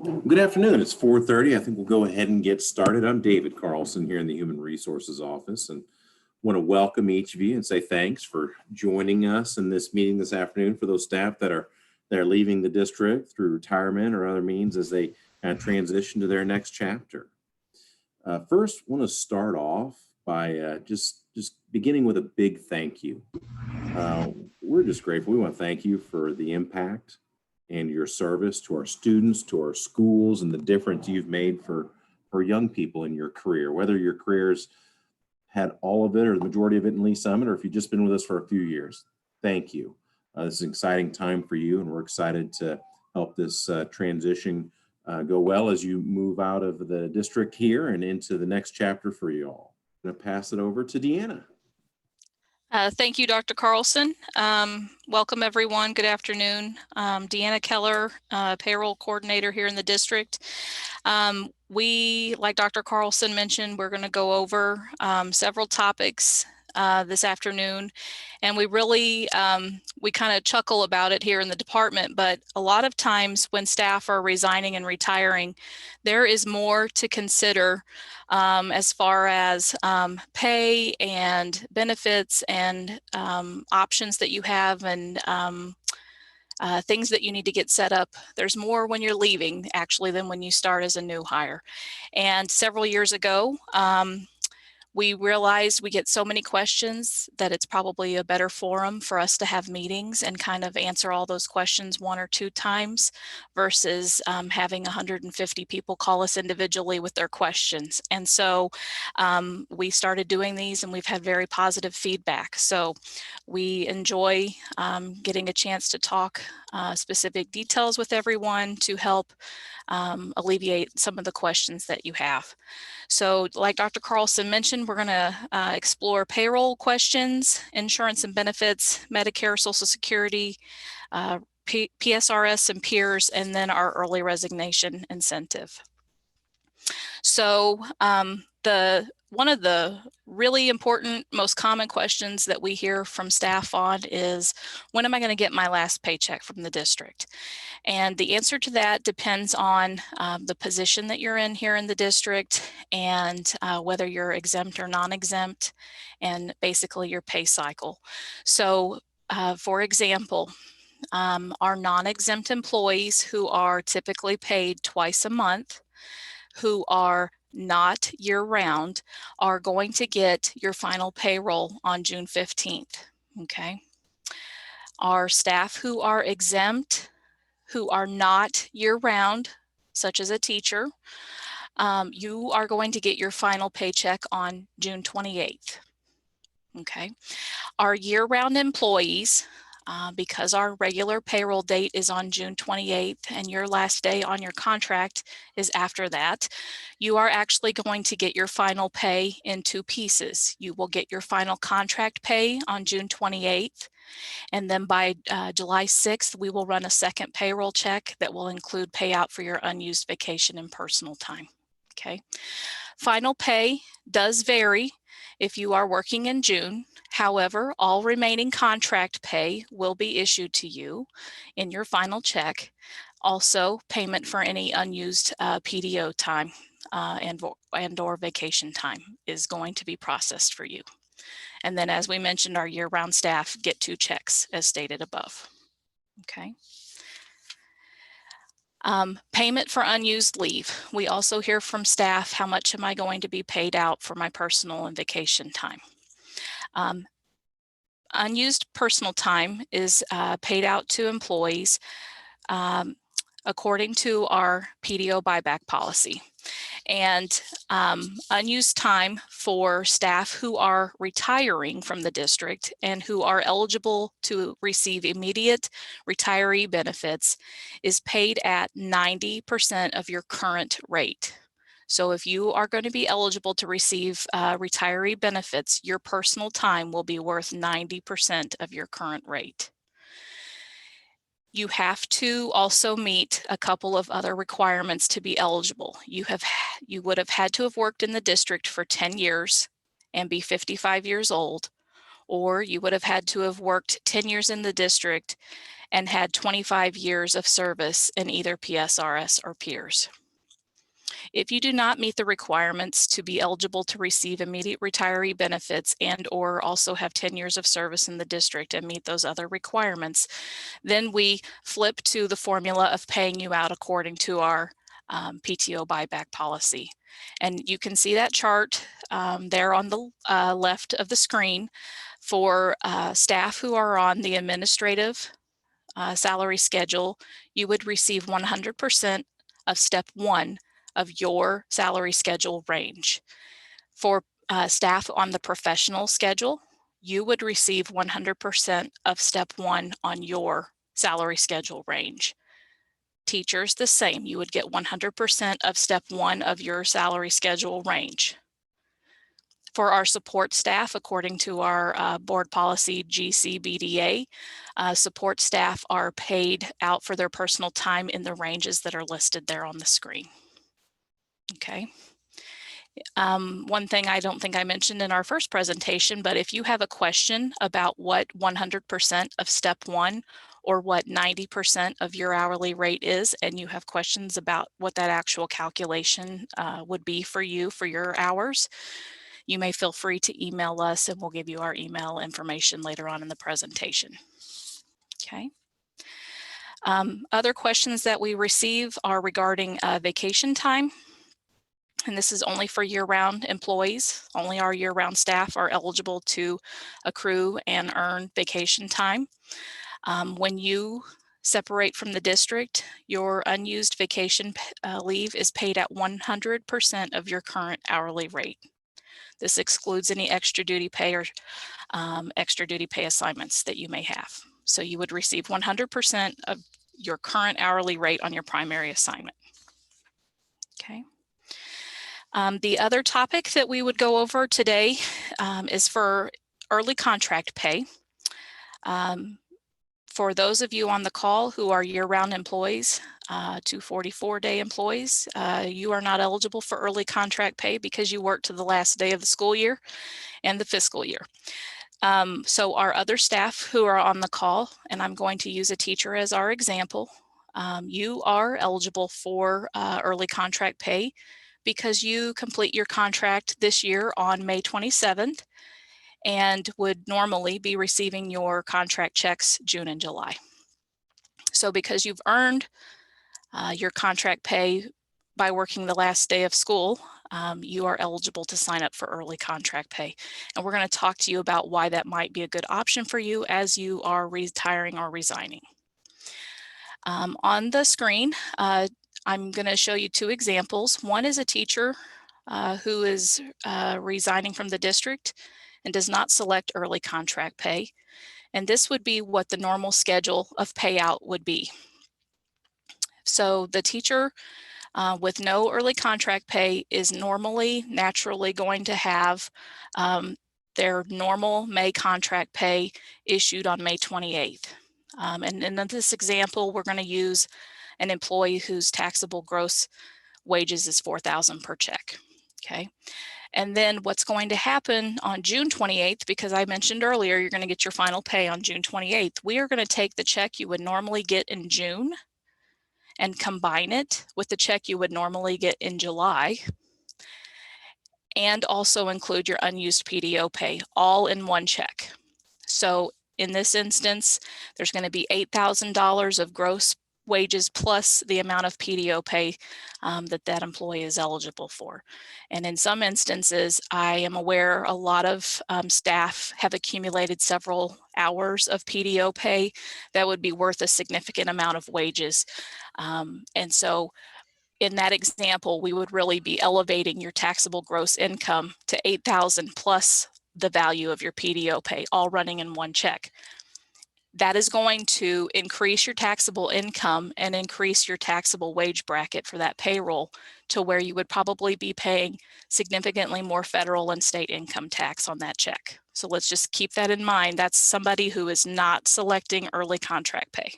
Good afternoon. It's 4:30. I think we'll go ahead and get started. I'm David Carlson here in the Human Resources Office, and want to welcome each of you and say thanks for joining us in this meeting this afternoon. For those staff that are leaving the district through retirement or other means as they kind of transition to their next chapter. First, want to start off by just beginning with a big thank you. We're just grateful. We want to thank you for the impact and your service to our students, to our schools, and the difference you've made for young people in your career, whether your career's had all of it or the majority of it in Lee Summit, or if you've just been with us for a few years. Thank you. This is an exciting time for you, and we're excited to help this transition go well as you move out of the district here and into the next chapter for you all. I'm going to pass it over to Deanna. Thank you, Dr. Carlson. Welcome, everyone. Good afternoon. Deanna Keller, payroll coordinator here in the district. We, like Dr. Carlson mentioned, we're going to go over several topics this afternoon, and we really, we kind of chuckle about it here in the department, but a lot of times when staff are resigning and retiring, there is more to consider as far as pay and benefits and options that you have and things that you need to get set up. There's more when you're leaving actually than when you start as a new hire. And several years ago, we realized we get so many questions that it's probably a better forum for us to have meetings and kind of answer all those questions one or two times versus having 150 people call us individually with their questions. And so we started doing these and we've had very positive feedback. So we enjoy getting a chance to talk specific details with everyone to help alleviate some of the questions that you have. So like Dr. Carlson mentioned, we're going to explore payroll questions, insurance and benefits, Medicare, Social Security, PSRS and peers, and then our early resignation incentive. So one of the really important, most common questions that we hear from staff on is, when am I going to get my last paycheck from the district? And the answer to that depends on the position that you're in here in the district and whether you're exempt or non-exempt, and basically your pay cycle. So for example, our non-exempt employees who are typically paid twice a month, who are not year-round, are going to get your final payroll on June 15th, okay? Our staff who are exempt, who are not year-round, such as a teacher, you are going to get your final paycheck on June 28th, okay? Our year-round employees, because our regular payroll date is on June 28th and your last day on your contract is after that, you are actually going to get your final pay in two pieces. You will get your final contract pay on June 28th, and then by July 6th, we will run a second payroll check that will include payout for your unused vacation and personal time, okay? Final pay does vary if you are working in June. However, all remaining contract pay will be issued to you in your final check. Also, payment for any unused PTO time and or vacation time is going to be processed for you. And then, as we mentioned, our year-round staff get two checks as stated above, okay? Payment for unused leave. We also hear from staff, how much am I going to be paid out for my personal and vacation time? Unused personal time is paid out to employees according to our PTO buyback policy. And unused time for staff who are retiring from the district and who are eligible to receive immediate retiree benefits is paid at 90% of your current rate. So if you are going to be eligible to receive retiree benefits, your personal time will be worth 90% of your current rate. You have to also meet a couple of other requirements to be eligible. You would have had to have worked in the district for 10 years and be 55 years old, or you would have had to have worked 10 years in the district and had 25 years of service in either PSRS or peers. If you do not meet the requirements to be eligible to receive immediate retiree benefits and or also have 10 years of service in the district and meet those other requirements, then we flip to the formula of paying you out according to our PTO buyback policy. And you can see that chart there on the left of the screen for staff who are on the administrative salary schedule. You would receive 100% of step 1 of your salary schedule range. For staff on the professional schedule, you would receive 100% of step 1 on your salary schedule range. Teachers, the same. You would get 100% of step 1 of your salary schedule range. For our support staff, according to our board policy GCBDA, support staff are paid out for their personal time in the ranges that are listed there on the screen. Okay. One thing I don't think I mentioned in our first presentation, but if you have a question about what 100% of step 1 or what 90% of your hourly rate is, and you have questions about what that actual calculation would be for you for your hours, you may feel free to email us and we'll give you our email information later on in the presentation. Okay. Other questions that we receive are regarding vacation time. And this is only for year-round employees. Only our year-round staff are eligible to accrue and earn vacation time. When you separate from the district, your unused vacation leave is paid at 100% of your current hourly rate. This excludes any extra duty pay or extra duty pay assignments that you may have. So you would receive 100% of your current hourly rate on your primary assignment. Okay. The other topic that we would go over today is for early contract pay. For those of you on the call who are year-round employees, 244-day employees, you are not eligible for early contract pay because you work to the last day of the school year and the fiscal year. So our other staff who are on the call, and I'm going to use a teacher as our example, you are eligible for early contract pay because you complete your contract this year on May 27th and would normally be receiving your contract checks June and July. So because you've earned your contract pay by working the last day of school, you are eligible to sign up for early contract pay. And we're going to talk to you about why that might be a good option for you as you are retiring or resigning. On the screen, I'm going to show you two examples. One is a teacher who is resigning from the district and does not select early contract pay. And this would be what the normal schedule of payout would be. So the teacher with no early contract pay is naturally going to have their normal May contract pay issued on May 28th. And in this example, we're going to use an employee whose taxable gross wages is $4,000 per check. Okay. And then what's going to happen on June 28th, because I mentioned earlier, you're going to get your final pay on June 28th. We are going to take the check you would normally get in June and combine it with the check you would normally get in July, and also include your unused PTO pay all in one check. So in this instance, there's going to be $8,000 of gross wages plus the amount of PTO pay that employee is eligible for. And in some instances, I am aware a lot of staff have accumulated several hours of PTO pay that would be worth a significant amount of wages. And so in that example, we would really be elevating your taxable gross income to $8,000 plus the value of your PTO pay, all running in one check. That is going to increase your taxable income and increase your taxable wage bracket for that payroll to where you would probably be paying significantly more federal and state income tax on that check. So let's just keep that in mind. That's somebody who is not selecting early contract pay.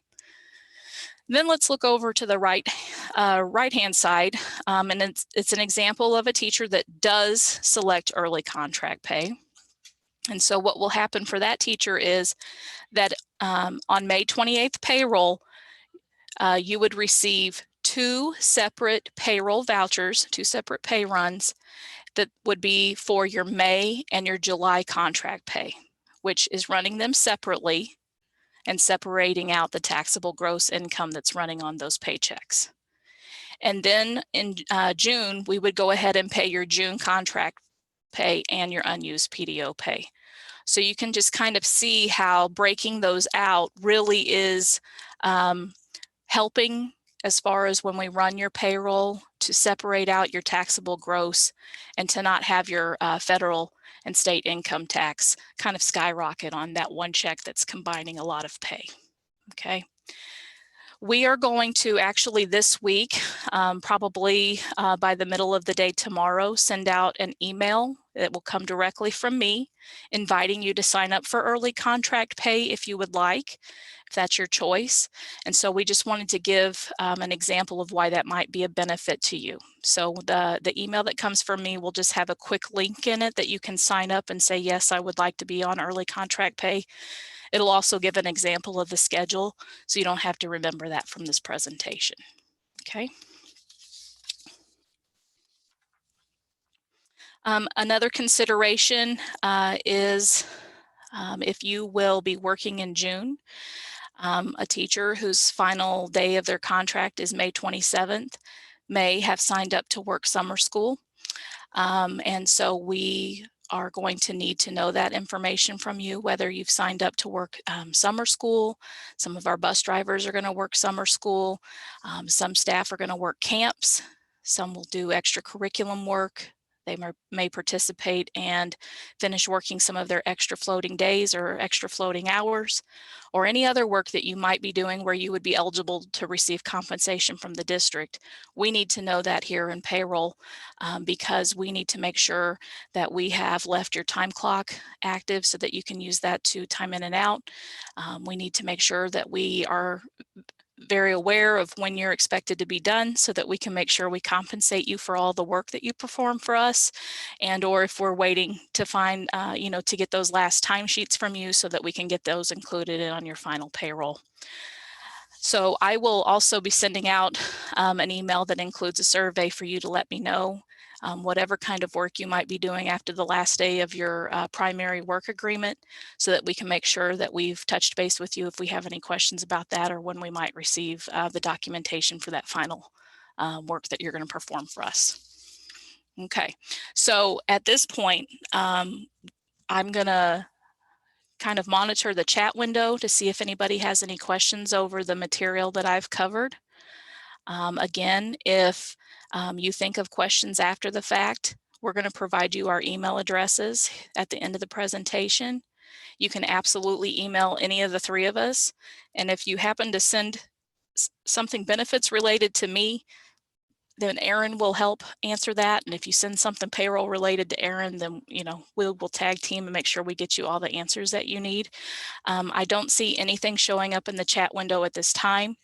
Then let's look over to the right-hand side, and it's an example of a teacher that does select early contract pay. And so what will happen for that teacher is that on May 28th payroll, you would receive 2 separate payroll vouchers, 2 separate pay runs that would be for your May and your July contract pay, which is running them separately and separating out the taxable gross income that's running on those paychecks. And then in June, we would go ahead and pay your June contract pay and your unused PTO pay. So you can just kind of see how breaking those out really is helping as far as when we run your payroll to separate out your taxable gross and to not have your federal and state income tax kind of skyrocket on that one check that's combining a lot of pay. Okay. We are going to actually this week, probably by the middle of the day tomorrow, send out an email that will come directly from me, inviting you to sign up for early contract pay if you would like, if that's your choice. And so we just wanted to give an example of why that might be a benefit to you. So the email that comes from me will just have a quick link in it that you can sign up and say, yes, I would like to be on early contract pay. It'll also give an example of the schedule, so you don't have to remember that from this presentation. Okay. Another consideration is if you will be working in June, a teacher whose final day of their contract is May 27th may have signed up to work summer school. And so we are going to need to know that information from you, whether you've signed up to work summer school. Some of our bus drivers are going to work summer school. Some staff are going to work camps. Some will do extra curriculum work. They may participate and finish working some of their extra floating days or extra floating hours, or any other work that you might be doing where you would be eligible to receive compensation from the district. We need to know that here in payroll because we need to make sure that we have left your time clock active so that you can use that to time in and out. We need to make sure that we are very aware of when you're expected to be done so that we can make sure we compensate you for all the work that you perform for us, and or if we're waiting to find, to get those last timesheets from you so that we can get those included in on your final payroll. So I will also be sending out an email that includes a survey for you to let me know whatever kind of work you might be doing after the last day of your primary work agreement, so that we can make sure that we've touched base with you if we have any questions about that or when we might receive the documentation for that final work that you're going to perform for us. Okay, so at this point, I'm going to kind of monitor the chat window to see if anybody has any questions over the material that I've covered. Again, if you think of questions after the fact, we're going to provide you our email addresses at the end of the presentation. You can absolutely email any of the three of us. And if you happen to send something benefits related to me, then Erin will help answer that. And if you send something payroll related to Erin, then we'll tag team and make sure we get you all the answers that you need. I don't see anything showing up in the chat window at this time.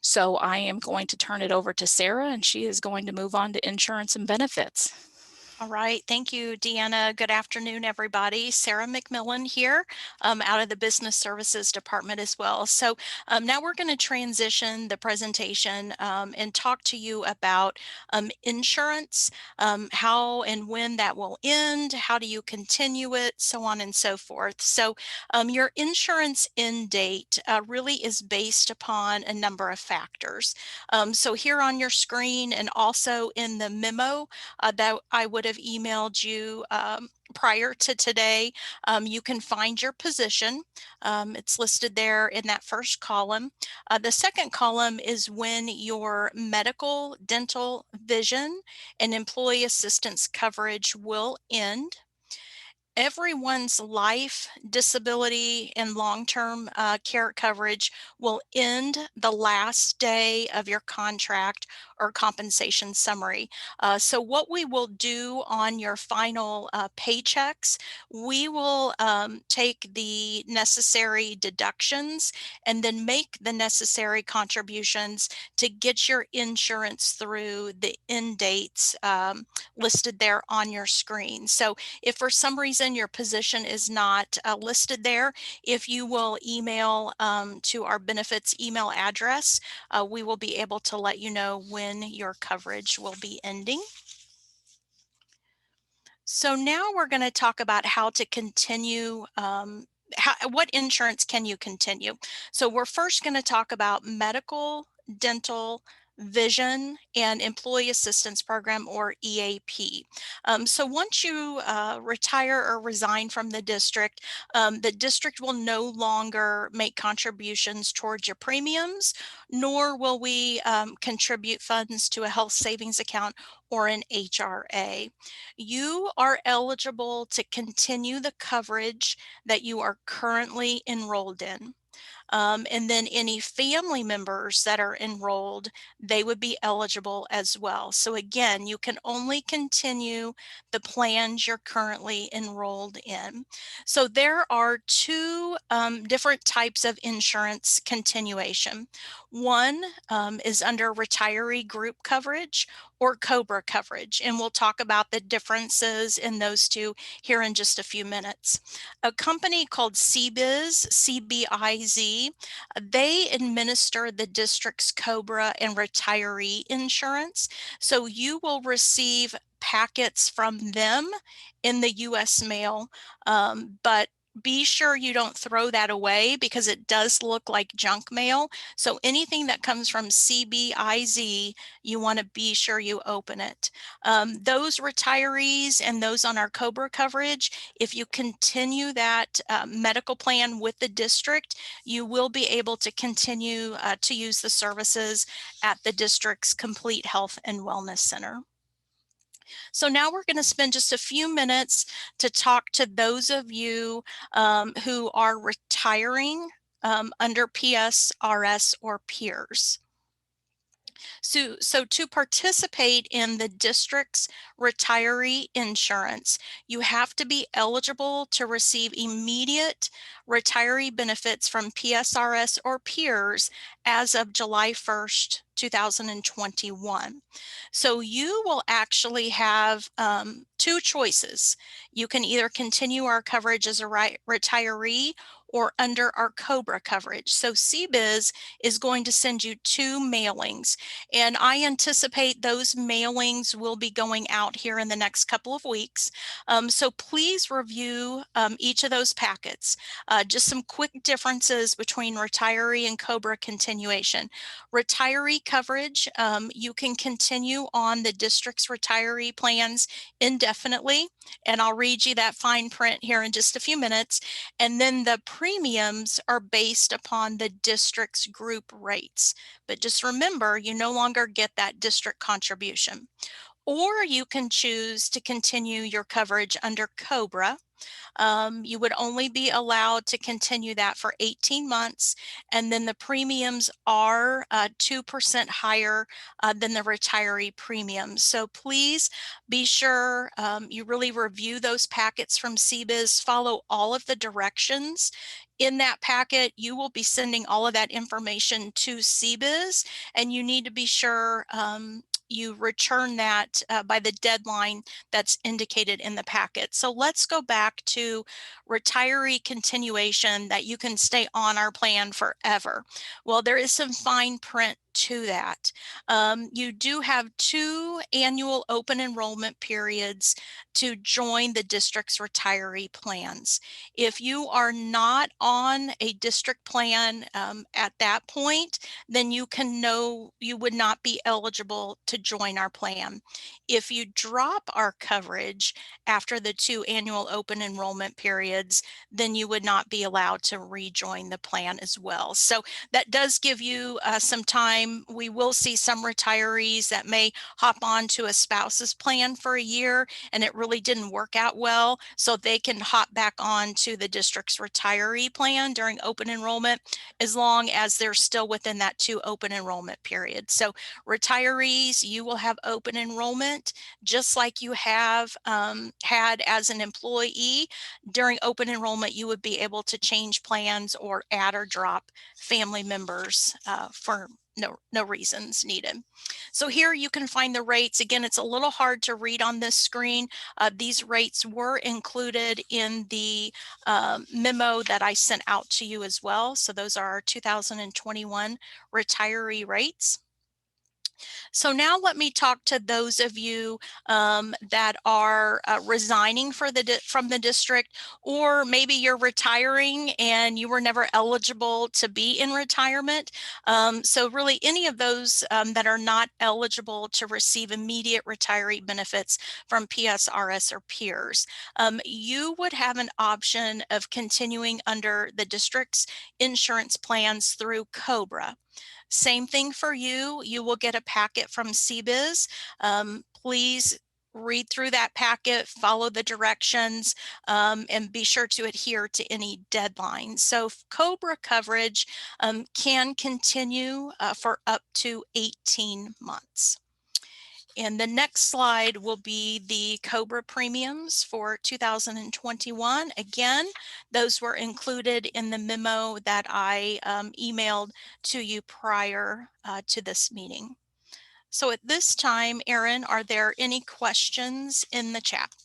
So I am going to turn it over to Sarah, and she is going to move on to insurance and benefits. All right. Thank you, Deanna. Good afternoon, everybody. Sarah McMillan here out of the Business Services Department as well. So now we're going to transition the presentation and talk to you about insurance, how and when that will end, how do you continue it, so on and so forth. So your insurance end date really is based upon a number of factors. So here on your screen and also in the memo that I would have emailed you prior to today, you can find your position. It's listed there in that first column. The second column is when your medical, dental, vision, and employee assistance coverage will end. Everyone's life, disability, and long-term care coverage will end the last day of your contract or compensation summary. So what we will do on your final paychecks, we will take the necessary deductions and then make the necessary contributions to get your insurance through the end dates listed there on your screen. So if for some reason your position is not listed there, if you will email to our benefits email address, we will be able to let you know when your coverage will be ending. So now we're going to talk about how to continue. What insurance can you continue? So we're first going to talk about medical, dental, vision, and employee assistance program, or EAP. So once you retire or resign from the district will no longer make contributions towards your premiums, nor will we contribute funds to a health savings account or an HRA. You are eligible to continue the coverage that you are currently enrolled in. And then any family members that are enrolled, they would be eligible as well. So again, you can only continue the plans you're currently enrolled in. So there are two different types of insurance continuation. One is under retiree group coverage or COBRA coverage, and we'll talk about the differences in those two here in just a few minutes. A company called CBIZ, CBIZ, they administer the district's COBRA and retiree insurance. So you will receive packets from them in the US mail, but be sure you don't throw that away because it does look like junk mail. So anything that comes from CBIZ, you want to be sure you open it. Those retirees and those on our COBRA coverage, if you continue that medical plan with the district, you will be able to continue to use the services at the district's Complete Health and Wellness Center. So now we're going to spend just a few minutes to talk to those of you who are retiring under PSRS or PEERS. So to participate in the district's retiree insurance, you have to be eligible to receive immediate retiree benefits from PSRS or PEERS as of July 1st, 2021. So you will actually have two choices. You can either continue our coverage as a retiree or under our COBRA coverage. So CBIZ is going to send you two mailings, and I anticipate those mailings will be going out here in the next couple of weeks. So please review each of those packets. Just some quick differences between retiree and COBRA continuation. Retiree coverage, you can continue on the district's retiree plans indefinitely, and I'll read you that fine print here in just a few minutes. And then the premiums are based upon the district's group rates. But just remember, you no longer get that district contribution. Or you can choose to continue your coverage under COBRA. You would only be allowed to continue that for 18 months, and then the premiums are 2% higher than the retiree premiums. So please be sure you really review those packets from CBIZ, follow all of the directions in that packet. You will be sending all of that information to CBIZ, and you need to be sure you return that by the deadline that's indicated in the packet. So let's go back to retiree continuation, that you can stay on our plan forever. Well, there is some fine print to that. You do have 2 annual open enrollment periods to join the district's retiree plans. If you are not on a district plan at that point, then you would not be eligible to join our plan. If you drop our coverage after the 2 annual open enrollment periods, then you would not be allowed to rejoin the plan as well. So that does give you some time time, we will see some retirees that may hop on to a spouse's plan for a year and it really didn't work out well. So they can hop back on to the district's retiree plan during open enrollment, as long as they're still within that 2 open enrollment period. So retirees, you will have open enrollment just like you have had as an employee. During open enrollment, you would be able to change plans or add or drop family members for no reasons needed. So here you can find the rates. Again, it's a little hard to read on this screen. These rates were included in the memo that I sent out to you as well. So those are our 2021 retiree rates. So now let me talk to those of you that are resigning from the district, or maybe you're retiring and you were never eligible to be in retirement. So really any of those that are not eligible to receive immediate retiree benefits from PSRS or peers, you would have an option of continuing under the district's insurance plans through COBRA. Same thing for you. You will get a packet from CBIZ. Please read through that packet, follow the directions, and be sure to adhere to any deadlines. So COBRA coverage can continue for up to 18 months. And the next slide will be the COBRA premiums for 2021. Again, those were included in the memo that I emailed to you prior to this meeting. So at this time, Erin, are there any questions in the chat?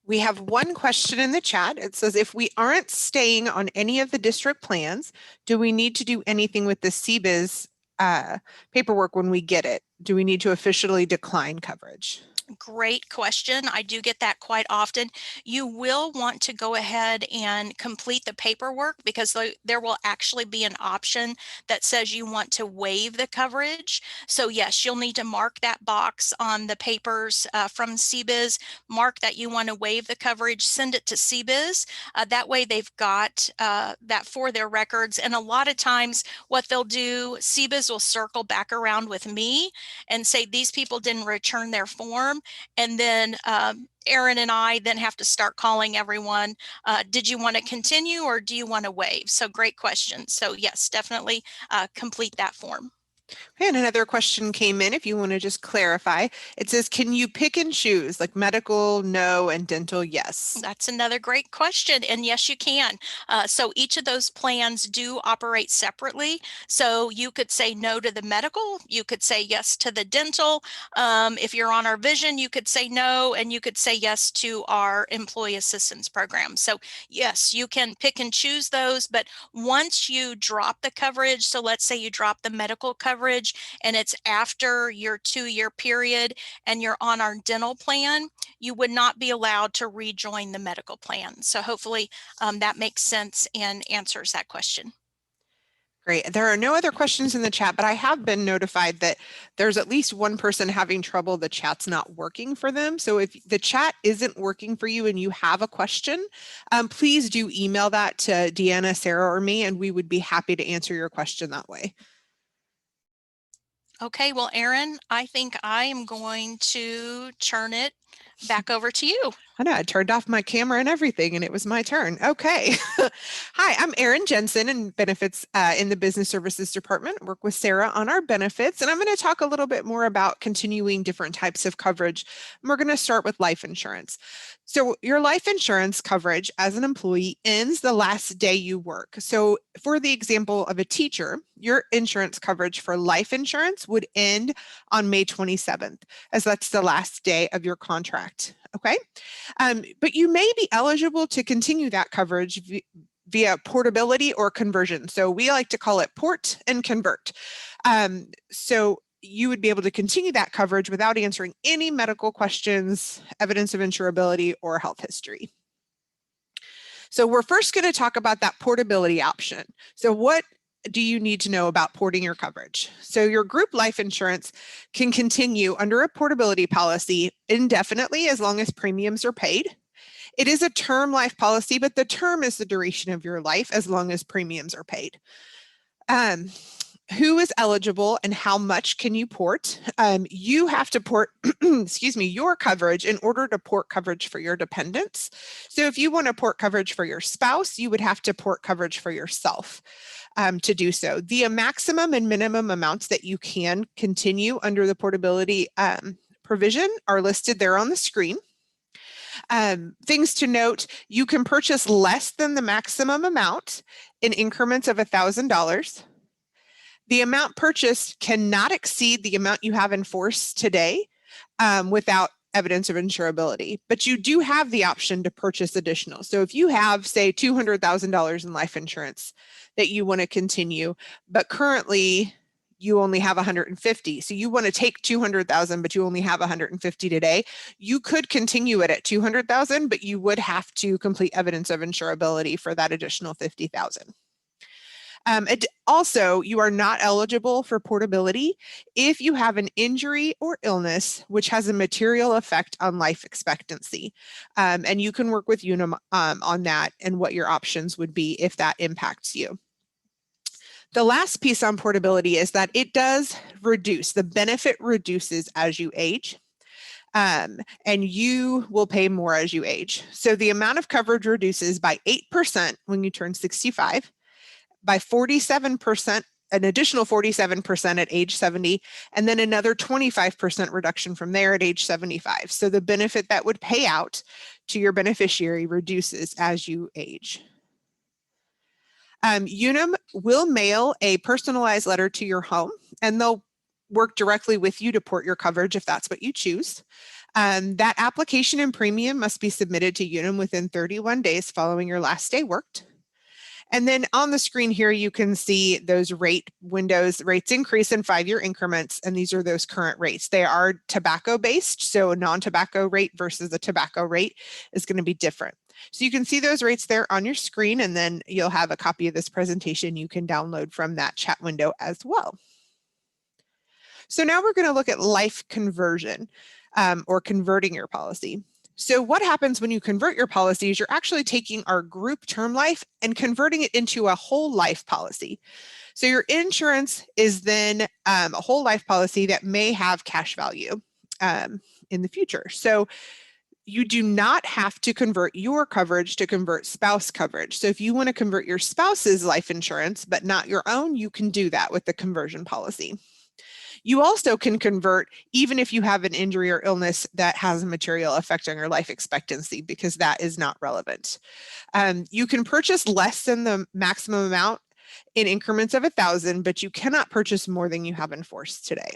We have one question in the chat. It says, if we aren't staying on any of the district plans, do we need to do anything with the CBIZ paperwork when we get it? Do we need to officially decline coverage? Great question. I do get that quite often. You will want to go ahead and complete the paperwork, because there will actually be an option that says you want to waive the coverage. So yes, you'll need to mark that box on the papers from CBIZ, mark that you want to waive the coverage, send it to CBIZ. That way they've got that for their records. And a lot of times what they'll do, CBIZ will circle back around with me and say, these people didn't return their form. And then Erin and I then have to start calling everyone. Did you want to continue or do you want to waive? So great question. So yes, definitely complete that form. And another question came in, if you want to just clarify. It says, can you pick and choose, like medical, no, and dental, yes? That's another great question. And yes, you can. So each of those plans do operate separately. So you could say no to the medical, you could say yes to the dental. If you're on our vision, you could say no, and you could say yes to our employee assistance program. So yes, you can pick and choose those, but once you drop the coverage, so let's say you drop the medical coverage and it's after your 2-year period and you're on our dental plan, you would not be allowed to rejoin the medical plan. So hopefully that makes sense and answers that question. Great. There are no other questions in the chat, but I have been notified that there's at least one person having trouble. The chat's not working for them. So if the chat isn't working for you and you have a question, please do email that to Deanna, Sarah, or me, and we would be happy to answer your question that way. Okay, well, Erin, I think I am going to turn it back over to you. I know, I turned off my camera and everything and it was my turn. Okay. Hi, I'm Erin Jensen in benefits in the Business Services Department. I work with Sarah on our benefits, and I'm going to talk a little bit more about continuing different types of coverage. And we're going to start with life insurance. So your life insurance coverage as an employee ends the last day you work. So for the example of a teacher, your insurance coverage for life insurance would end on May 27th, as that's the last day of your contract. Okay. But you may be eligible to continue that coverage via portability or conversion. So we like to call it port and convert. So you would be able to continue that coverage without answering any medical questions, evidence of insurability, or health history. So we're first going to talk about that portability option. So what do you need to know about porting your coverage? So your group life insurance can continue under a portability policy indefinitely as long as premiums are paid. It is a term life policy, but the term is the duration of your life as long as premiums are paid. who is eligible and how much can you port? You have to port, excuse me, your coverage in order to port coverage for your dependents. So if you want to port coverage for your spouse, you would have to port coverage for yourself to do so. The maximum and minimum amounts that you can continue under the portability provision are listed there on the screen. Things to note, you can purchase less than the maximum amount in increments of $1,000. The amount purchased cannot exceed the amount you have in force today without evidence of insurability, but you do have the option to purchase additional. So if you have, say, $200,000 in life insurance that you want to continue, but currently you only have 150, so you want to take 200,000, but you only have 150 today, you could continue it at 200,000, but you would have to complete evidence of insurability for that additional 50,000. Also, you are not eligible for portability if you have an injury or illness which has a material effect on life expectancy. And you can work with Unum on that and what your options would be if that impacts you. The last piece on portability is that it does reduce, the benefit reduces as you age. And you will pay more as you age. So the amount of coverage reduces by 8% when you turn 65, by 47%, an additional 47% at age 70, and then another 25% reduction from there at age 75. So the benefit that would pay out to your beneficiary reduces as you age. Unum will mail a personalized letter to your home, and they'll work directly with you to port your coverage if that's what you choose. That application and premium must be submitted to Unum within 31 days following your last day worked. And then on the screen here, you can see those rate windows. Rates increase in 5-year increments, and these are those current rates. They are tobacco based, so a non-tobacco rate versus a tobacco rate is going to be different. So you can see those rates there on your screen, and then you'll have a copy of this presentation you can download from that chat window as well. So now we're going to look at life conversion or converting your policy. So what happens when you convert your policies, you're actually taking our group term life and converting it into a whole life policy. So your insurance is then a whole life policy that may have cash value in the future. So you do not have to convert your coverage to convert spouse coverage. So if you want to convert your spouse's life insurance, but not your own, you can do that with the conversion policy. You also can convert even if you have an injury or illness that has a material effect on your life expectancy, because that is not relevant. You can purchase less than the maximum amount in increments of 1,000, but you cannot purchase more than you have in force today.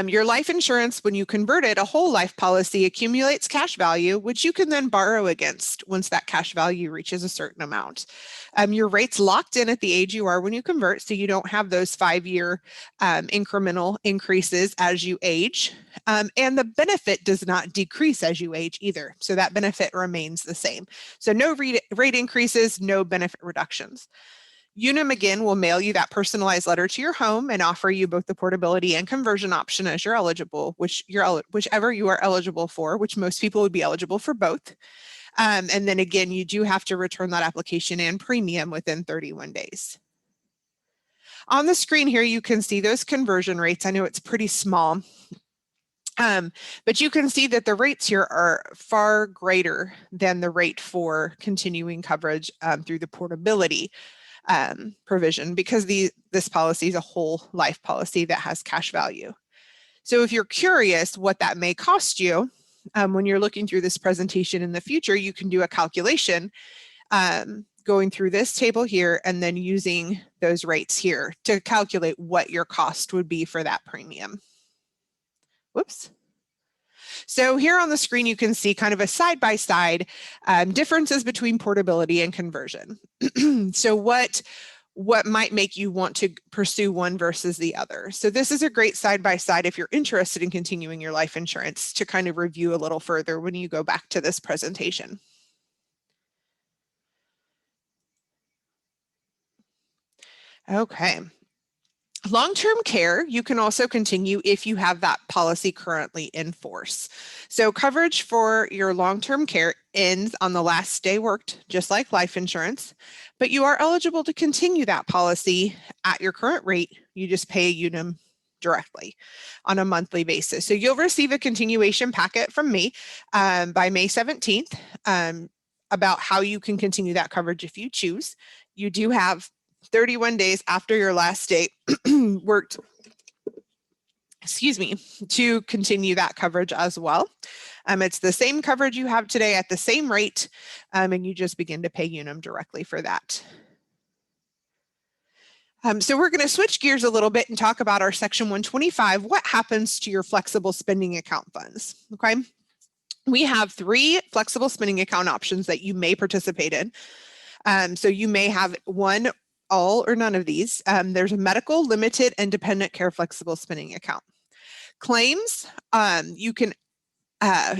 Your life insurance, when you convert it, a whole life policy accumulates cash value, which you can then borrow against once that cash value reaches a certain amount. Your rate's locked in at the age you are when you convert, so you don't have those 5-year incremental increases as you age. And the benefit does not decrease as you age either. So that benefit remains the same. So no rate increases, no benefit reductions. Unum again will mail you that personalized letter to your home and offer you both the portability and conversion option as you're eligible, whichever you are eligible for, which most people would be eligible for both. And then again, you do have to return that application and premium within 31 days. On the screen here, you can see those conversion rates. I know it's pretty small, but you can see that the rates here are far greater than the rate for continuing coverage through the portability provision, because this policy is a whole life policy that has cash value. So if you're curious what that may cost you, when you're looking through this presentation in the future, you can do a calculation going through this table here and then using those rates here to calculate what your cost would be for that premium. Whoops. So here on the screen, you can see kind of a side-by-side differences between portability and conversion. So what might make you want to pursue one versus the other? So this is a great side-by-side if you're interested in continuing your life insurance to kind of review a little further when you go back to this presentation. Okay. Long-term care, you can also continue if you have that policy currently in force. So coverage for your long-term care ends on the last day worked, just like life insurance, but you are eligible to continue that policy at your current rate. You just pay Unum directly on a monthly basis. So you'll receive a continuation packet from me by May 17th about how you can continue that coverage if you choose. You do have 31 days after your last day worked, to continue that coverage as well. It's the same coverage you have today at the same rate, and you just begin to pay Unum directly for that. So we're going to switch gears a little bit and talk about our Section 125. What happens to your flexible spending account funds? Okay. We have 3 flexible spending account options that you may participate in. So you may have one, all, or none of these. There's a medical, limited, and dependent care flexible spending account. Claims, you can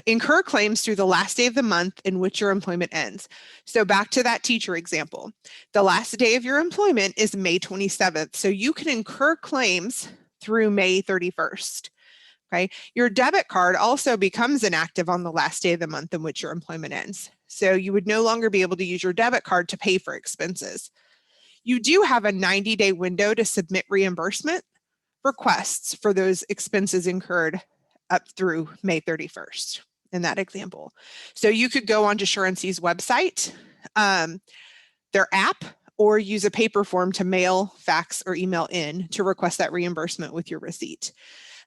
incur claims through the last day of the month in which your employment ends. So back to that teacher example, the last day of your employment is May 27th. So you can incur claims through May 31st. Okay. Your debit card also becomes inactive on the last day of the month in which your employment ends. So you would no longer be able to use your debit card to pay for expenses. You do have a 90-day window to submit reimbursement requests for those expenses incurred up through May 31st in that example. So you could go onto Surancy's website, their app, or use a paper form to mail, fax, or email in to request that reimbursement with your receipt.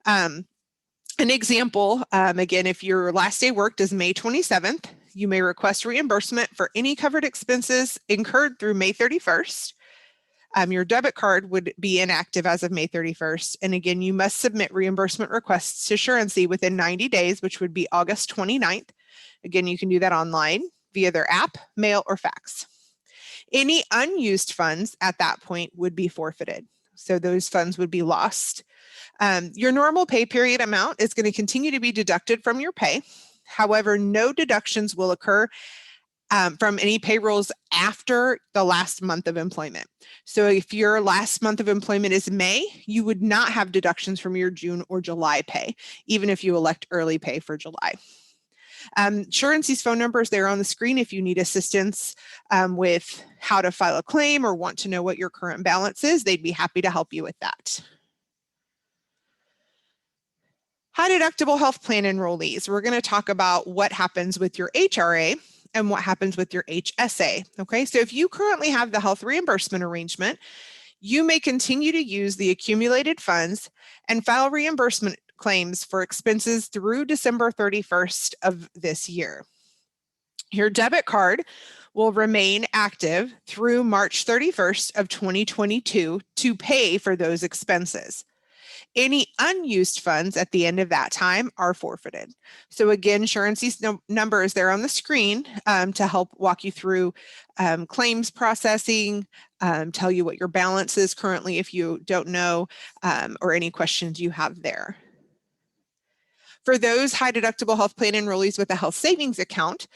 An example, again, if your last day worked is May 27th, you may request reimbursement for any covered expenses incurred through May 31st. Your debit card would be inactive as of May 31st. And again, you must submit reimbursement requests to Surancy within 90 days, which would be August 29th. Again, you can do that online via their app, mail, or fax. Any unused funds at that point would be forfeited. So those funds would be lost. Your normal pay period amount is going to continue to be deducted from your pay. However, no deductions will occur from any payrolls after the last month of employment. So if your last month of employment is May, you would not have deductions from your June or July pay, even if you elect early pay for July. Surancy's phone number is there on the screen if you need assistance with how to file a claim or want to know what your current balance is. They'd be happy to help you with that. High deductible health plan enrollees. We're going to talk about what happens with your HRA and what happens with your HSA. Okay, so if you currently have the health reimbursement arrangement, you may continue to use the accumulated funds and file reimbursement claims for expenses through December 31st of this year. Your debit card will remain active through March 31st of 2022 to pay for those expenses. Any unused funds at the end of that time are forfeited. So again, Surancy's number is there on the screen to help walk you through claims processing, tell you what your balance is currently if you don't know, or any questions you have there. For those high deductible health plan enrollees with a health savings account,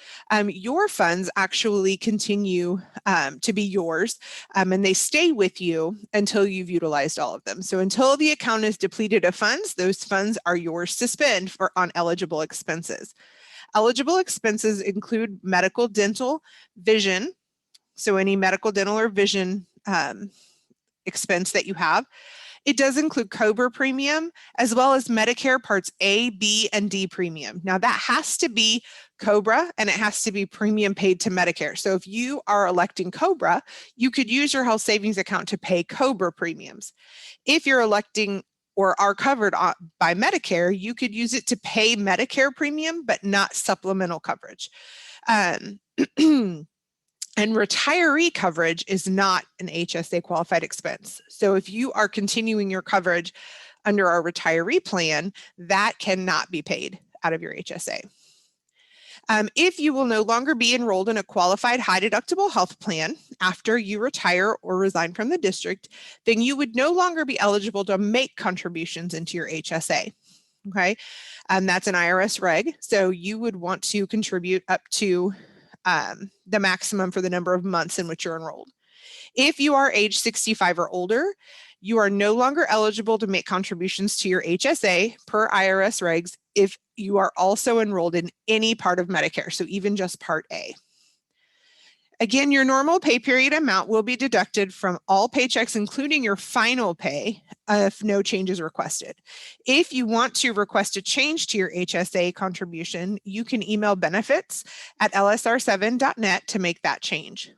your funds actually continue to be yours and they stay with you until you've utilized all of them. So until the account is depleted of funds, those funds are yours to spend on eligible expenses. Eligible expenses include medical, dental, vision. So any medical, dental, or vision expense that you have. It does include COBRA premium, as well as Medicare Parts A, B, and D premium. Now that has to be COBRA and it has to be premium paid to Medicare. So if you are electing COBRA, you could use your health savings account to pay COBRA premiums. If you're electing or are covered by Medicare, you could use it to pay Medicare premium, but not supplemental coverage. And retiree coverage is not an HSA qualified expense. So if you are continuing your coverage under our retiree plan, that cannot be paid out of your HSA. If you will no longer be enrolled in a qualified high deductible health plan after you retire or resign from the district, then you would no longer be eligible to make contributions into your HSA. Okay, that's an IRS reg. So you would want to contribute up to the maximum for the number of months in which you're enrolled. If you are age 65 or older, you are no longer eligible to make contributions to your HSA per IRS regs if you are also enrolled in any part of Medicare, so even just Part A. Again, your normal pay period amount will be deducted from all paychecks, including your final pay, if no change is requested. If you want to request a change to your HSA contribution, you can email benefits@lsr7.net to make that change.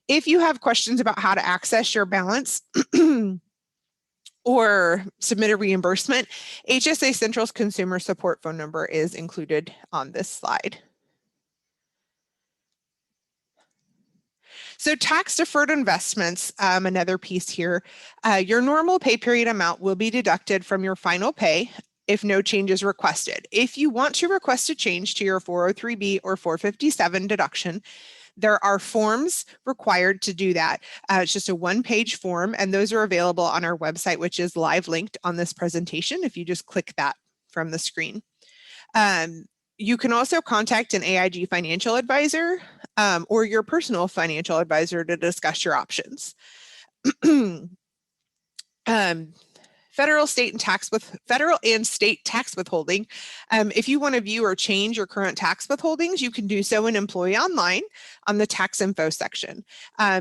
If you have questions about how to access your balance or submit a reimbursement, HSA Central's consumer support phone number is included on this slide. So tax deferred investments, another piece here, your normal pay period amount will be deducted from your final pay if no change is requested. If you want to request a change to your 403B or 457 deduction, there are forms required to do that. It's just a one-page form, and those are available on our website, which is live linked on this presentation if you just click that from the screen. You can also contact an AIG financial advisor or your personal financial advisor to discuss your options. Federal and state tax withholding. If you want to view or change your current tax withholdings, you can do so in Employee Online on the tax info section.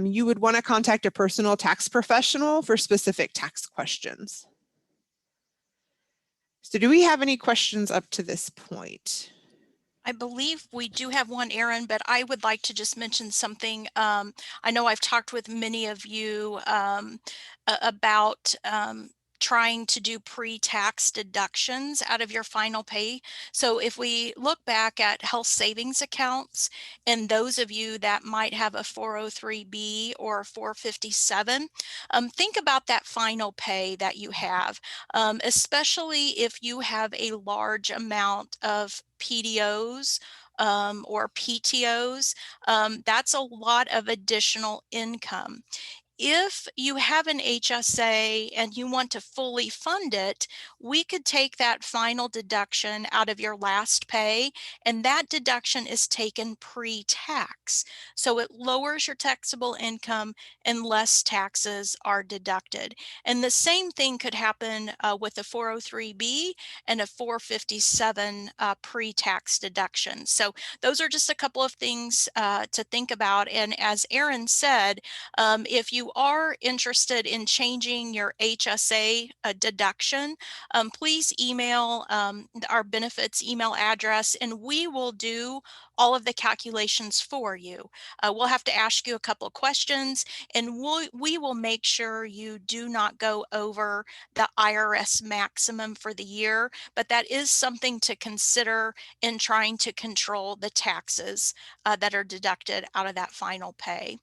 You would want to contact a personal tax professional for specific tax questions. So do we have any questions up to this point? I believe we do have one, Erin, but I would like to just mention something. I know I've talked with many of you about trying to do pre-tax deductions out of your final pay. So if we look back at health savings accounts, and those of you that might have a 403B or 457, think about that final pay that you have, especially if you have a large amount of PDOs or PTOs. That's a lot of additional income. If you have an HSA and you want to fully fund it, we could take that final deduction out of your last pay, and that deduction is taken pre-tax. So it lowers your taxable income and less taxes are deducted. And the same thing could happen with a 403B and a 457 pre-tax deduction. So those are just a couple of things to think about. And as Erin said, if you are interested in changing your HSA deduction, please email our benefits email address, and we will do all of the calculations for you. We'll have to ask you a couple of questions, and we will make sure you do not go over the IRS maximum for the year, but that is something to consider in trying to control the taxes that are deducted out of that final pay.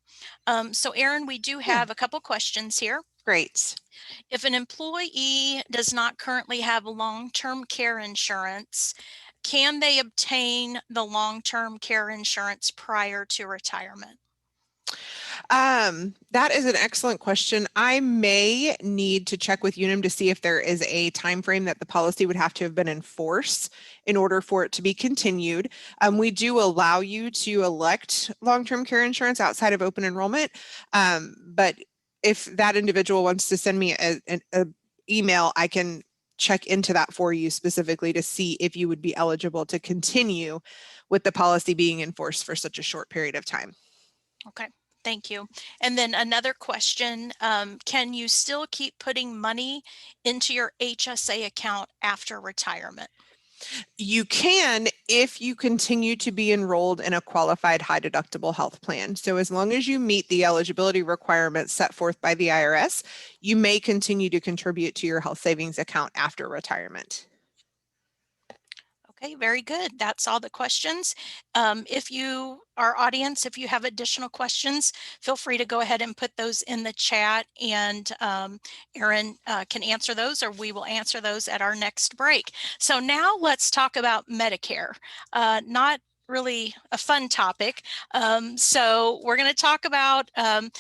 So Erin, we do have a couple questions here. Great. If an employee does not currently have long-term care insurance, can they obtain the long-term care insurance prior to retirement? That is an excellent question. I may need to check with Unum to see if there is a time frame that the policy would have to have been in force in order for it to be continued. We do allow you to elect long-term care insurance outside of open enrollment, but if that individual wants to send me an email, I can check into that for you specifically to see if you would be eligible to continue with the policy being in force for such a short period of time. Okay. Thank you. And then another question, can you still keep putting money into your HSA account after retirement? You can if you continue to be enrolled in a qualified high deductible health plan. So as long as you meet the eligibility requirements set forth by the IRS, you may continue to contribute to your health savings account after retirement. Okay, very good. That's all the questions. If you, our audience, if you have additional questions, feel free to go ahead and put those in the chat, and Erin can answer those, or we will answer those at our next break. So now let's talk about Medicare. Not really a fun topic. So we're going to talk about, and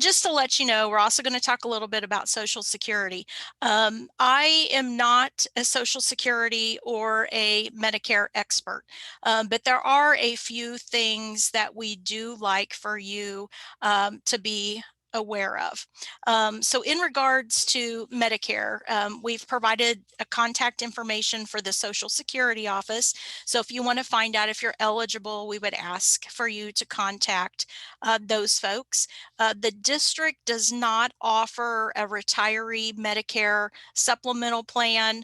just to let you know, we're also going to talk a little bit about Social Security. I am not a Social Security or a Medicare expert, but there are a few things that we do like for you to be aware of. So in regards to Medicare, we've provided a contact information for the Social Security office. So if you want to find out if you're eligible, we would ask for you to contact those folks. The district does not offer a retiree Medicare supplemental plan.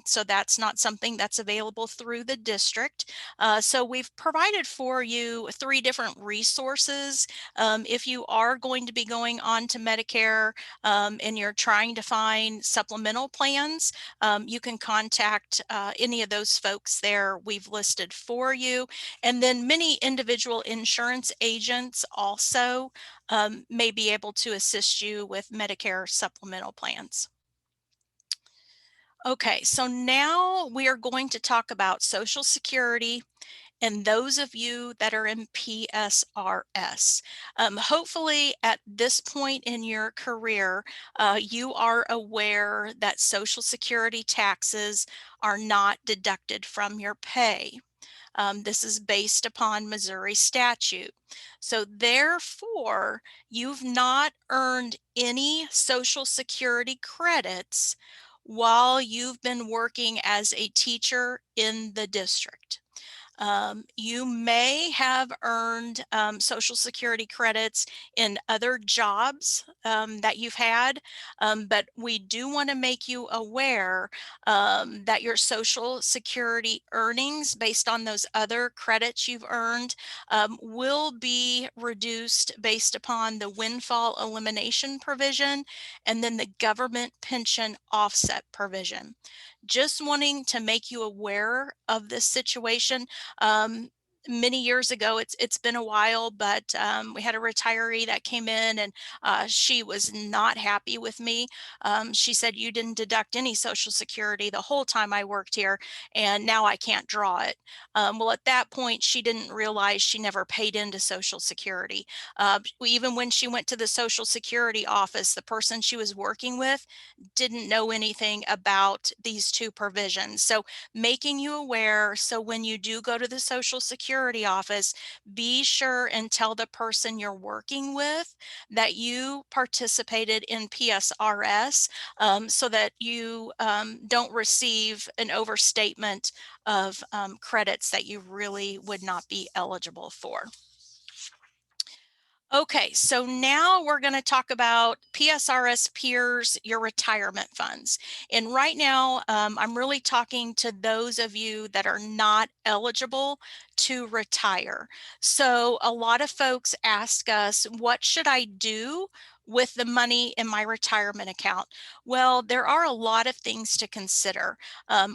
So that's not something that's available through the district. So we've provided for you 3 different resources. If you are going to be going on to Medicare and you're trying to find supplemental plans, you can contact any of those folks there we've listed for you. And then many individual insurance agents also may be able to assist you with Medicare supplemental plans. Okay, so now we are going to talk about Social Security and those of you that are in PSRS. Hopefully at this point in your career, you are aware that Social Security taxes are not deducted from your pay. This is based upon Missouri statute. So therefore, you've not earned any Social Security credits while you've been working as a teacher in the district. You may have earned Social Security credits in other jobs that you've had, but we do want to make you aware that your Social Security earnings based on those other credits you've earned will be reduced based upon the windfall elimination provision and then the government pension offset provision. Just wanting to make you aware of this situation. Many years ago, it's been a while, but we had a retiree that came in and she was not happy with me. She said, "You didn't deduct any Social Security the whole time I worked here, and now I can't draw it." Well, at that point, she didn't realize she never paid into Social Security. Even when she went to the Social Security office, the person she was working with didn't know anything about these 2 provisions. So making you aware, so when you do go to the Social Security office, be sure and tell the person you're working with that you participated in PSRS, so that you don't receive an overstatement of credits that you really would not be eligible for. Okay, so now we're going to talk about PSRS peers, your retirement funds. And right now, I'm really talking to those of you that are not eligible to retire. So a lot of folks ask us, what should I do with the money in my retirement account? Well, there are a lot of things to consider.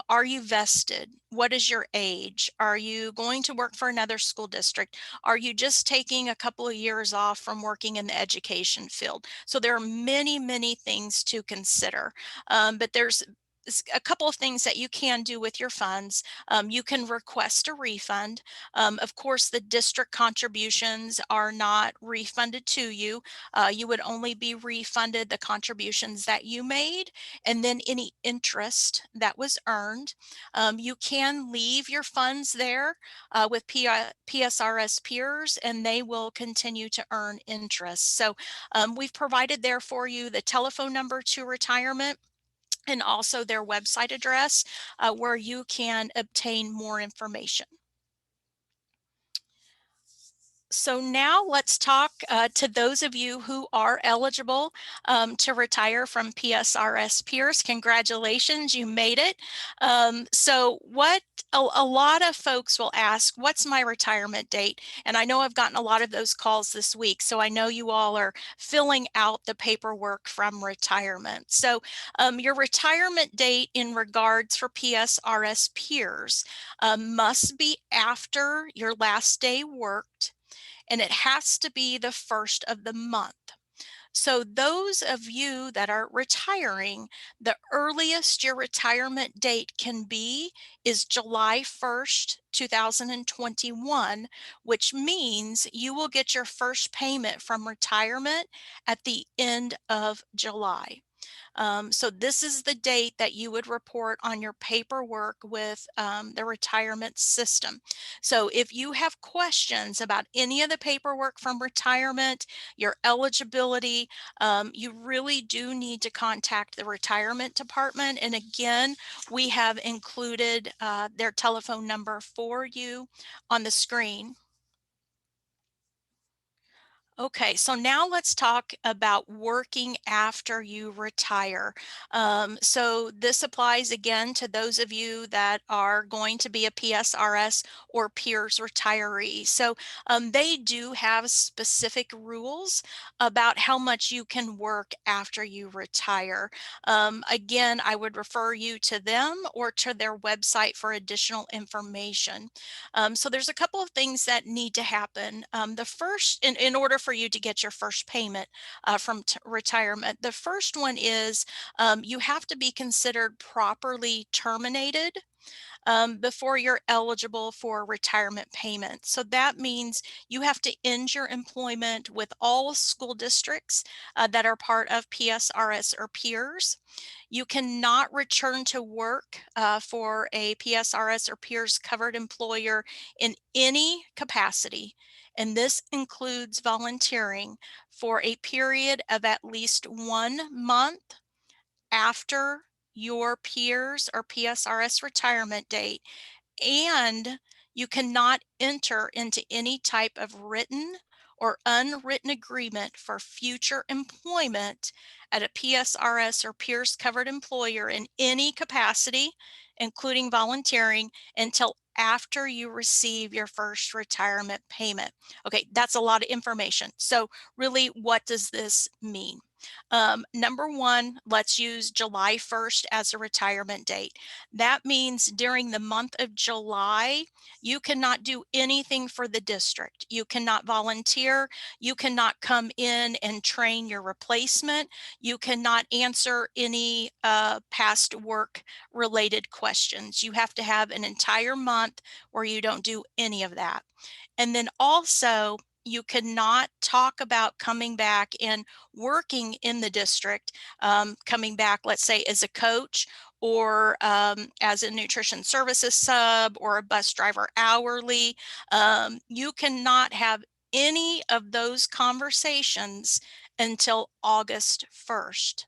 Are you vested? What is your age? Are you going to work for another school district? Are you just taking a couple of years off from working in the education field? So there are many, many things to consider. But there's a couple of things that you can do with your funds. You can request a refund. Of course, the district contributions are not refunded to you. You would only be refunded the contributions that you made and then any interest that was earned. You can leave your funds there with PSRS peers, and they will continue to earn interest. So we've provided there for you the telephone number to retirement and also their website address where you can obtain more information. So now let's talk to those of you who are eligible to retire from PSRS peers. Congratulations, you made it. So what a lot of folks will ask, what's my retirement date? And I know I've gotten a lot of those calls this week, so I know you all are filling out the paperwork from retirement. So your retirement date in regards for PSRS peers must be after your last day worked, and it has to be the first of the month. So those of you that are retiring, the earliest your retirement date can be is July 1st, 2021, which means you will get your first payment from retirement at the end of July. So this is the date that you would report on your paperwork with the retirement system. So if you have questions about any of the paperwork from retirement, your eligibility, you really do need to contact the retirement department. And again, we have included their telephone number for you on the screen. Okay, so now let's talk about working after you retire. So this applies again to those of you that are going to be a PSRS or peers retiree. So they do have specific rules about how much you can work after you retire. Again, I would refer you to them or to their website for additional information. So there's a couple of things that need to happen. The first, in order for you to get your first payment from retirement, the first one is you have to be considered properly terminated before you're eligible for retirement payment. So that means you have to end your employment with all school districts that are part of PSRS or peers. You cannot return to work for a PSRS or peers covered employer in any capacity. And this includes volunteering for a period of at least 1 month after your peers or PSRS retirement date, and you cannot enter into any type of written or unwritten agreement for future employment at a PSRS or peers covered employer in any capacity, including volunteering, until after you receive your first retirement payment. Okay, that's a lot of information. So really, what does this mean? Number one, let's use July 1st as a retirement date. That means during the month of July, you cannot do anything for the district. You cannot volunteer. You cannot come in and train your replacement. You cannot answer any past work related questions. You have to have an entire month where you don't do any of that. And then also, you cannot talk about coming back and working in the district, coming back, let's say, as a coach or as a nutrition services sub or a bus driver hourly. You cannot have any of those conversations until August 1st.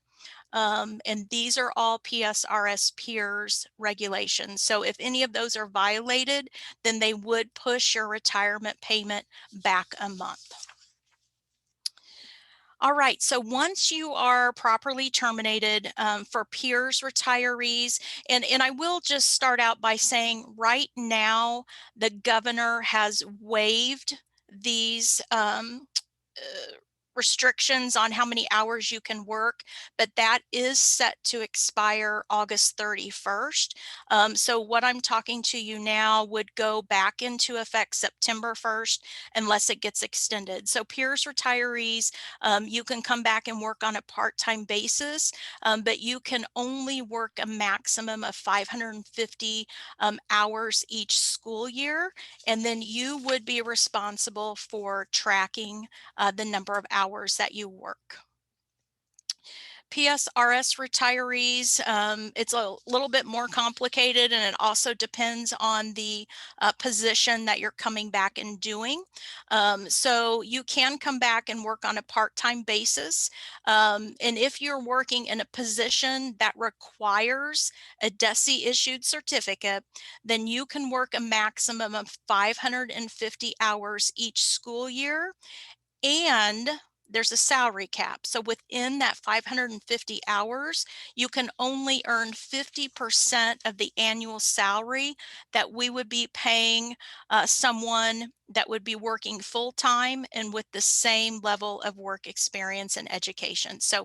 And these are all PSRS peers regulations. So if any of those are violated, then they would push your retirement payment back a month. All right, so once you are properly terminated for peers retirees, and I will just start out by saying right now, the governor has waived these restrictions on how many hours you can work, but that is set to expire August 31st. So what I'm talking to you now would go back into effect September 1st unless it gets extended. So peers retirees, you can come back and work on a part-time basis, but you can only work a maximum of 550 hours each school year, and then you would be responsible for tracking the number of hours that you work. PSRS retirees, it's a little bit more complicated, and it also depends on the position that you're coming back and doing. So you can come back and work on a part-time basis. And if you're working in a position that requires a DESE issued certificate, then you can work a maximum of 550 hours each school year, and there's a salary cap. So within that 550 hours, you can only earn 50% of the annual salary that we would be paying someone that would be working full-time and with the same level of work experience and education. So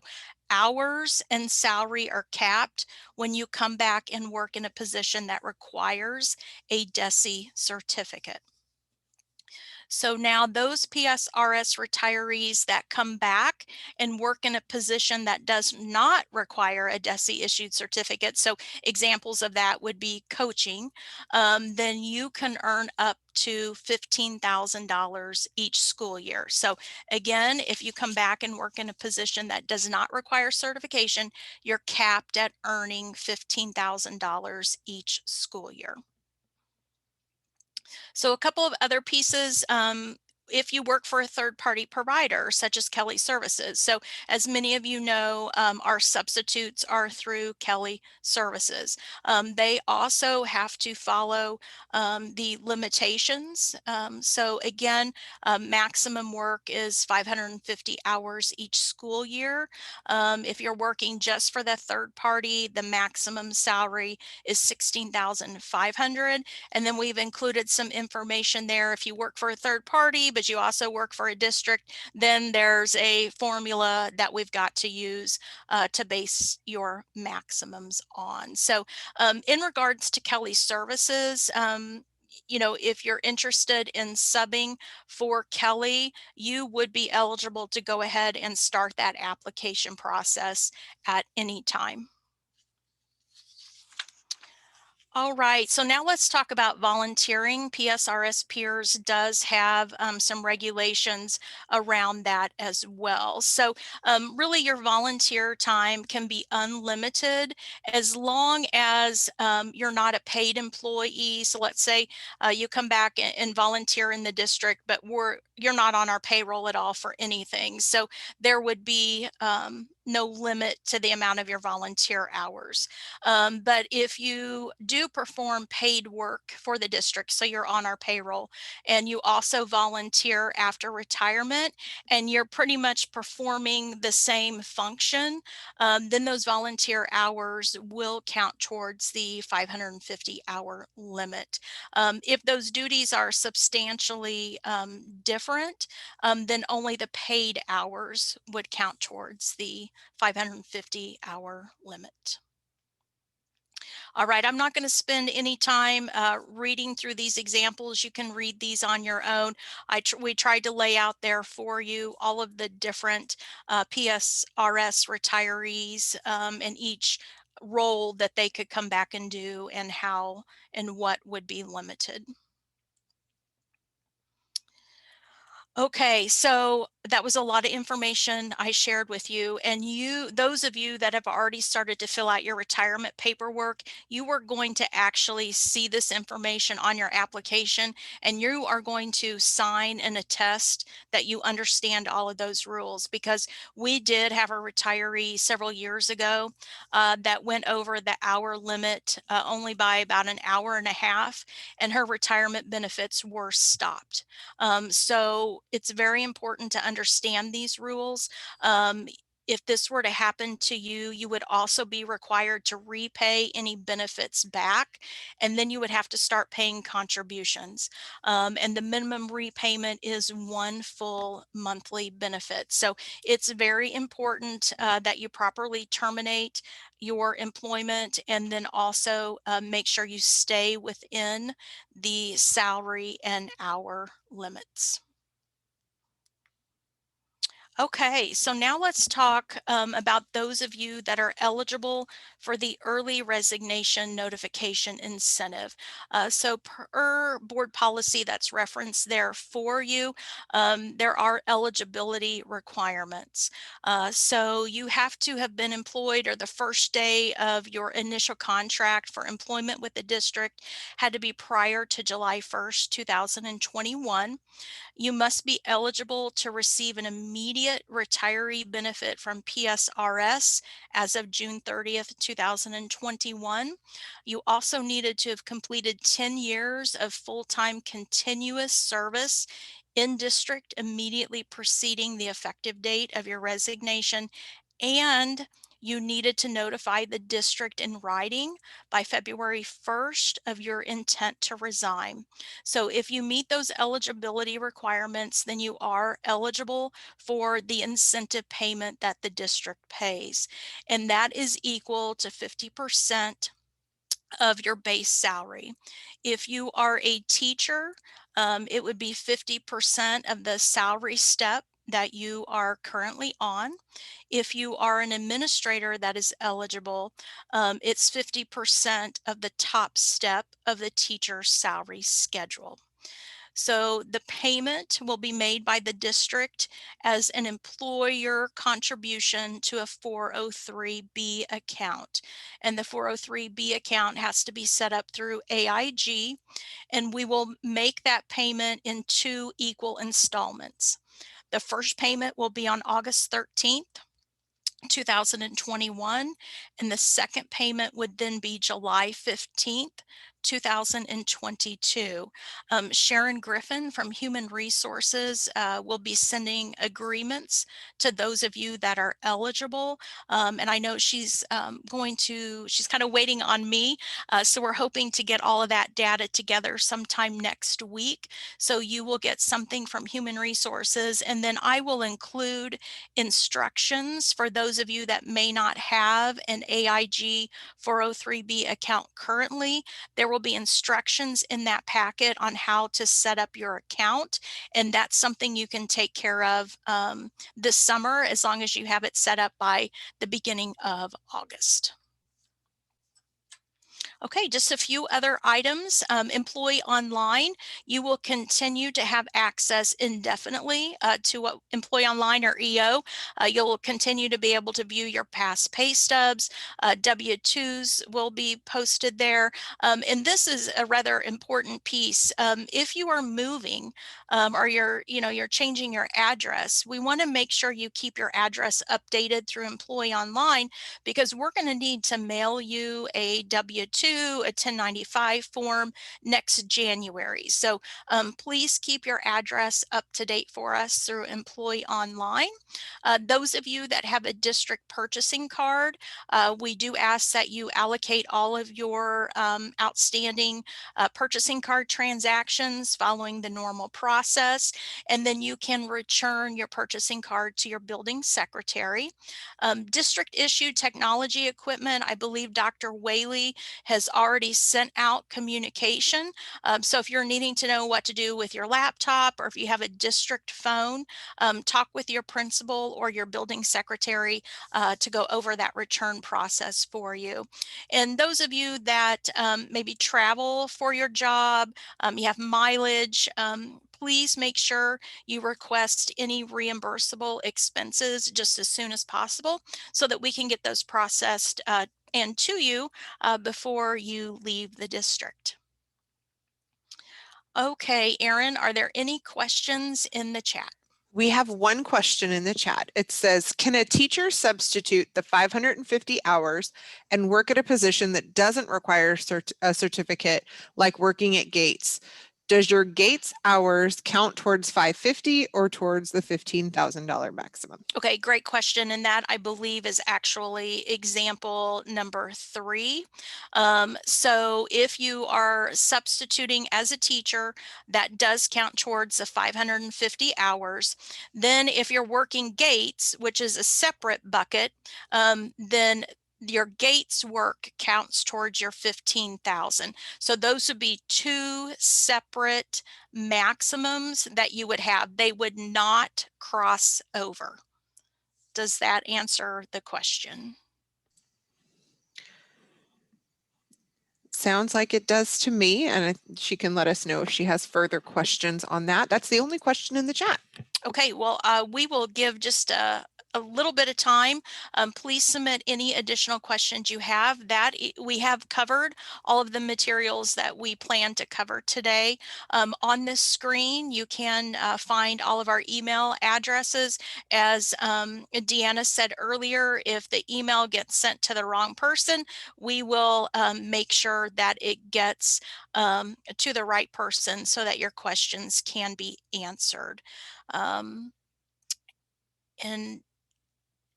hours and salary are capped when you come back and work in a position that requires a DESE certificate. So now those PSRS retirees that come back and work in a position that does not require a DESE issued certificate, so examples of that would be coaching, then you can earn up to $15,000 each school year. So again, if you come back and work in a position that does not require certification, you're capped at earning $15,000 each school year. So a couple of other pieces, if you work for a third-party provider, such as Kelly Services. So as many of you know, our substitutes are through Kelly Services. They also have to follow the limitations. So again, maximum work is 550 hours each school year. If you're working just for the third party, the maximum salary is $16,500. And then we've included some information there. If you work for a third party, but you also work for a district, then there's a formula that we've got to use to base your maximums on. So in regards to Kelly Services, you know, if you're interested in subbing for Kelly, you would be eligible to go ahead and start that application process at any time. All right, so now let's talk about volunteering. PSRS Peers does have some regulations around that as well. So really your volunteer time can be unlimited as long as you're not a paid employee. So let's say you come back and volunteer in the district, but you're not on our payroll at all for anything. So there would be no limit to the amount of your volunteer hours. But if you do perform paid work for the district, so you're on our payroll, and you also volunteer after retirement, and you're pretty much performing the same function, then those volunteer hours will count towards the 550-hour limit. If those duties are substantially different, then only the paid hours would count towards the 550-hour limit. All right, I'm not going to spend any time reading through these examples. You can read these on your own. We tried to lay out there for you all of the different PSRS retirees and each role that they could come back and do and how and what would be limited. Okay, so that was a lot of information I shared with you, and those of you that have already started to fill out your retirement paperwork, you are going to actually see this information on your application, and you are going to sign and attest that you understand all of those rules, because we did have a retiree several years ago that went over the hour limit only by about an hour and a half, and her retirement benefits were stopped. So it's very important to understand these rules. If this were to happen to you, you would also be required to repay any benefits back, and then you would have to start paying contributions. And the minimum repayment is one full monthly benefit. So it's very important that you properly terminate your employment, and then also make sure you stay within the salary and hour limits. Okay, so now let's talk about those of you that are eligible for the early resignation notification incentive. So per board policy that's referenced there for you, there are eligibility requirements. So you have to have been employed, or the first day of your initial contract for employment with the district had to be prior to July 1st, 2021. You must be eligible to receive an immediate retiree benefit from PSRS as of June 30th, 2021. You also needed to have completed 10 years of full-time continuous service in district immediately preceding the effective date of your resignation, and you needed to notify the district in writing by February 1st of your intent to resign. So if you meet those eligibility requirements, then you are eligible for the incentive payment that the district pays. And that is equal to 50% of your base salary. If you are a teacher, it would be 50% of the salary step that you are currently on. If you are an administrator that is eligible, it's 50% of the top step of the teacher's salary schedule. So the payment will be made by the district as an employer contribution to a 403B account. And the 403B account has to be set up through AIG, and we will make that payment in 2 equal installments. The first payment will be on August 13th. 2021, and the second payment would then be July 15th, 2022. Sharon Griffin from Human Resources will be sending agreements to those of you that are eligible. And I know she's she's kind of waiting on me. So we're hoping to get all of that data together sometime next week. So you will get something from Human Resources, and then I will include instructions for those of you that may not have an AIG 403B account currently. There will be instructions in that packet on how to set up your account, and that's something you can take care of this summer as long as you have it set up by the beginning of August. Okay, just a few other items. Employee Online, you will continue to have access indefinitely to what Employee Online or EO. You'll continue to be able to view your past pay stubs. W-2s will be posted there. And this is a rather important piece. If you are moving or you're changing your address, we want to make sure you keep your address updated through Employee Online, because we're going to need to mail you a W-2, a 1095 form next January. So please keep your address up to date for us through Employee Online. Those of you that have a district purchasing card, we do ask that you allocate all of your outstanding purchasing card transactions following the normal process, and then you can return your purchasing card to your building secretary. District issued technology equipment, I believe Dr. Whaley has already sent out communication. So if you're needing to know what to do with your laptop, or if you have a district phone, talk with your principal or your building secretary to go over that return process for you. And those of you that maybe travel for your job, you have mileage, please make sure you request any reimbursable expenses just as soon as possible so that we can get those processed and to you before you leave the district. Okay, Erin, are there any questions in the chat? We have one question in the chat. It says, can a teacher substitute the 550 hours and work at a position that doesn't require a certificate, like working at Gates? Does your Gates hours count towards 550 or towards the $15,000 maximum? Okay, great question. And that, I believe, is actually example number 3. So if you are substituting as a teacher, that does count towards the 550 hours. Then if you're working Gates, which is a separate bucket, then your Gates work counts towards your 15,000. So those would be 2 separate maximums that you would have. They would not cross over. Does that answer the question? Sounds like it does to me, and she can let us know if she has further questions on that. That's the only question in the chat. Okay, well, we will give just a little bit of time. Please submit any additional questions you have. That we have covered all of the materials that we plan to cover today. On this screen, you can find all of our email addresses. As Deanna said earlier, if the email gets sent to the wrong person, we will make sure that it gets to the right person so that your questions can be answered. And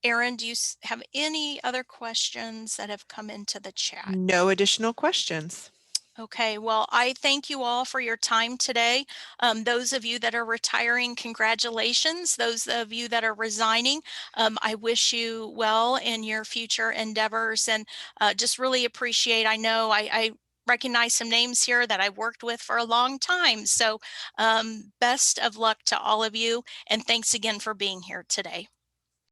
Erin, do you have any other questions that have come into the chat? No additional questions. Okay, well, I thank you all for your time today. Those of you that are retiring, congratulations. Those of you that are resigning, I wish you well in your future endeavors, and just really appreciate. I know I recognize some names here that I've worked with for a long time. So best of luck to all of you, and thanks again for being here today.